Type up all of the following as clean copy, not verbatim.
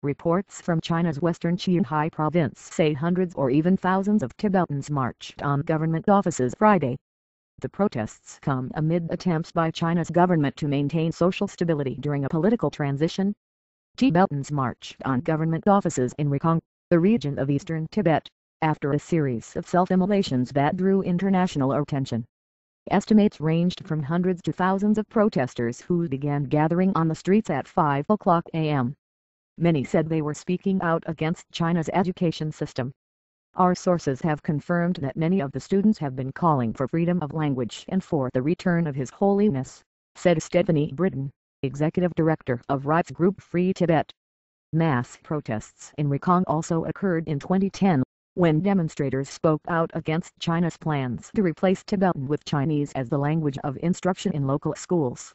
Reports from China's western Qinghai province say hundreds or even thousands of Tibetans marched on government offices Friday. The protests come amid attempts by China's government to maintain social stability during a political transition. Tibetans marched on government offices in Rekong, the region of eastern Tibet, after a series of self-immolations that drew international attention. Estimates ranged from hundreds to thousands of protesters who began gathering on the streets at 5 o'clock a.m. Many said they were speaking out against China's education system. Our sources have confirmed that many of the students have been calling for freedom of language and for the return of His Holiness, said Stephanie Britton, executive director of rights group Free Tibet. Mass protests in Rekong also occurred in 2010, when demonstrators spoke out against China's plans to replace Tibetan with Chinese as the language of instruction in local schools.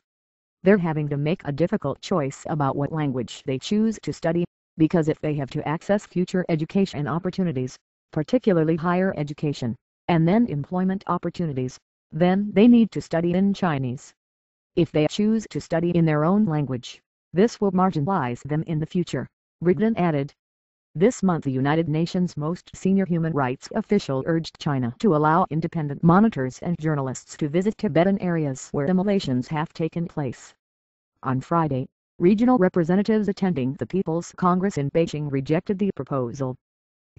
They're having to make a difficult choice about what language they choose to study, because if they have to access future education opportunities, particularly higher education, and then employment opportunities, then they need to study in Chinese. If they choose to study in their own language, this will marginalize them in the future, Rigdon added. This month the United Nations' most senior human rights official urged China to allow independent monitors and journalists to visit Tibetan areas where immolations have taken place. On Friday, regional representatives attending the People's Congress in Beijing rejected the proposal.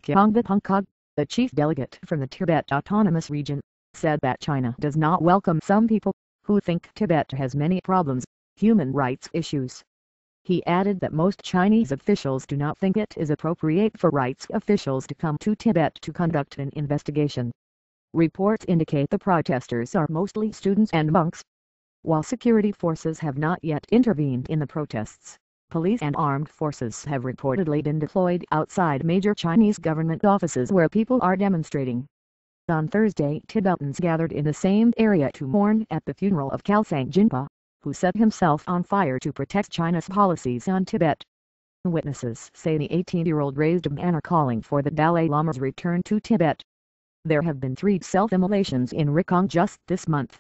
Kyongba Punkog, the chief delegate from the Tibet Autonomous Region, said that China does not welcome some people who think Tibet has many problems, human rights issues. He added that most Chinese officials do not think it is appropriate for rights officials to come to Tibet to conduct an investigation. Reports indicate the protesters are mostly students and monks. While security forces have not yet intervened in the protests, police and armed forces have reportedly been deployed outside major Chinese government offices where people are demonstrating. On Thursday, Tibetans gathered in the same area to mourn at the funeral of Khalsang Jinpa, who set himself on fire to protect China's policies on Tibet. Witnesses say the 18-year-old raised a banner calling for the Dalai Lama's return to Tibet. There have been 3 self-immolations in Rekong just this month.